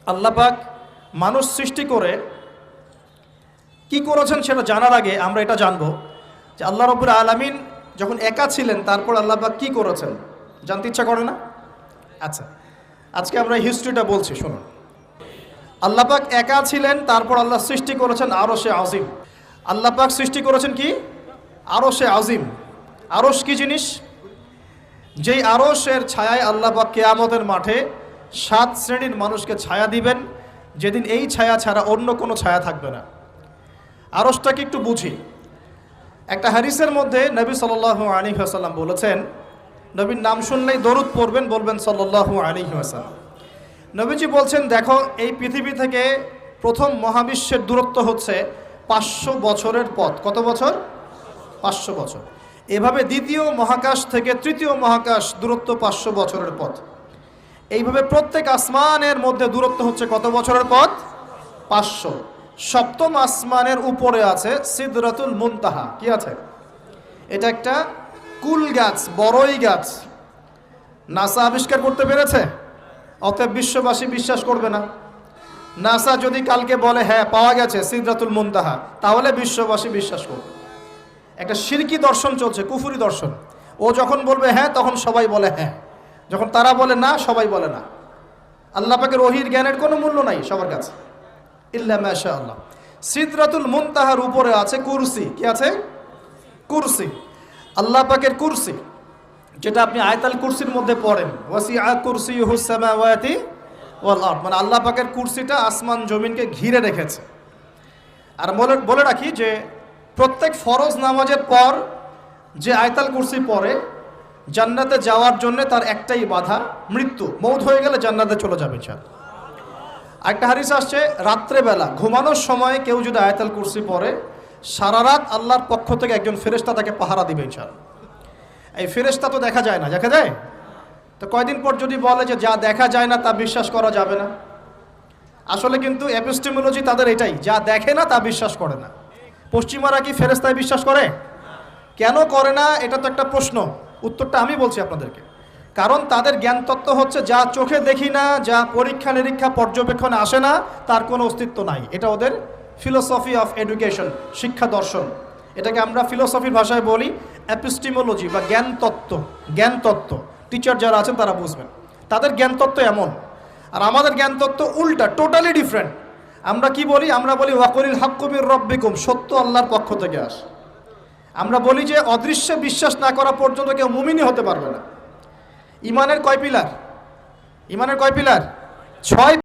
আল্লাহ পাক মানুষ সৃষ্টি করে কি করেছেন সেটা জানার আগে আমরা এটা জানবো যে আল্লাহ রাব্বুল আলামিন যখন একা ছিলেন তারপর আল্লাহ পাক কি করেছেন জানতে ইচ্ছা করে না? আচ্ছা, আজকে আমরা হিস্ট্রিটা বলছি, শুনুন। আল্লাহ পাক একা ছিলেন, তারপর আল্লাহ সৃষ্টি করেছেন আরশে আজিম। আল্লাহ পাক সৃষ্টি করেছেন কি? আরশে আজিম। আরশ কি জিনিস? যেই আরশের ছায়ায় আল্লাহ পাক কিয়ামতের মাঠে 7 শ্রেণীর মানুষকে ছায়া দিবেন, যেদিন এই ছায়া ছাড়া অন্য কোনো ছায়া থাকবে না। আরশটাকে একটু বুঝি। একটা হাদিসের মধ্যে নবী সাল্লাল্লাহু আলাইহি ওয়াসাল্লাম বলেছেন, নবীর নাম শুনলেই দরুদ পড়বেন, বলবেন সাল্লাল্লাহু আলাইহি ওয়াসাল্লাম। নবীজি বলছেন, দেখো এই পৃথিবী থেকে প্রথম মহাবিশ্বের দূরত্ব হচ্ছে 500 বছরের পথ। কত বছর? 500 বছর। এভাবে দ্বিতীয় মহাকাশ থেকে তৃতীয় মহাকাশ দূরত্ব 500 বছরের পথ। এইভাবে প্রত্যেক আসমানের মধ্যে দূরত্ব হচ্ছে কত বছরের পথ? 500। সপ্তম আসমানের উপরে আছে সিদরাতুল মুনতাহা। কি আছে? এটা একটা কুল গাছ, বড়ই গাছ। নাসা আবিষ্কার করতে পেরেছে, অতএব বিশ্ববাসী বিশ্বাস করবে না। নাসা যদি কালকে বলে হ্যাঁ পাওয়া গেছে সিদরাতুল মুনতাহা, তাহলে বিশ্ববাসী বিশ্বাস করবে। একটা শিরকি দর্শন চলছে, কুফরি দর্শন। ও যখন বলবে হ্যাঁ, তখন সবাই বলে হ্যাঁ, যখন তারা বলে না, সবাই বলে না। আল্লাহ পাকের ওহীর জ্ঞানের কোনো মূল্য নাই সবার কাছে, ইল্লা মাশাআল্লাহ। সিদরাতুল মুনতাহার উপরে আছে কুরসি। কি আছে? কুরসি। আল্লাহ পাকের কুরসি, যেটা আপনি আয়াতুল কুরসির মধ্যে পড়েন, ওয়াসিআ কুরসিয়ুহুস সামাওয়াতি ওয়াল আরদ, মানে আল্লাহ পাকের কুরসিটা আসমান জমিনকে ঘিরে রেখেছে। আর বলে রাখি যে প্রত্যেক ফরজ নামাজের পর যে আয়াতুল কুরসি পড়ে, জান্নাতে যাওয়ার জন্য তার একটাই বাধা, মৃত্যু। মৌত হয়ে গেলে জান্নাতে চলে যাবে ইনশাআল্লাহ। একটা হাদিস আসছে, রাত্রেবেলা ঘুমানোর সময় কেউ যদি আয়াতুল কুরসি পড়ে, সারা রাত আল্লাহর পক্ষ থেকে একজন ফেরেশতা তাকে পাহারা দিবে ইনশাআল্লাহ। এই ফেরেশতা তো দেখা যায় না, দেখা যায়? তো কয়দিন পর যদি বলে যে যা দেখা যায় না তা বিশ্বাস করা যাবে না, আসলে কিন্তু এপিস্টেমোলজি তাদের এটাই, যা দেখে না তা বিশ্বাস করে না। পশ্চিমারা কি ফেরেশতায় বিশ্বাস করে? কেন করে না? এটা তো একটা প্রশ্ন, উত্তরটা আমি বলছি আপনাদেরকে। কারণ তাদের জ্ঞান তত্ত্ব হচ্ছে যা চোখে দেখি না, যা পরীক্ষা নিরীক্ষা পর্যবেক্ষণে আসে না, তার কোনো অস্তিত্ব নাই। এটা ওদের ফিলোসফি অফ এডুকেশন, শিক্ষা দর্শন। এটাকে আমরা ফিলোসফির ভাষায় বলি এপিস্টেমোলজি বা জ্ঞান তত্ত্ব। জ্ঞান তত্ত্ব টিচার যারা আছেন তারা বুঝবেন, তাদের জ্ঞান তত্ত্ব এমন। আর আমাদের জ্ঞান তত্ত্ব উল্টা, টোটালি ডিফারেন্ট। আমরা কি বলি? আমরা বলি ওয়াকুলিল হাক্কু মির রাব্বিকুম, সত্য আল্লাহর পক্ষ থেকে আসে। আমরা বলি যে অদৃশ্যে বিশ্বাস না করা পর্যন্ত কেউ মুমিনই হতে পারবে না। ইমানের কয় পিলার? ইমানের কয় পিলার? 6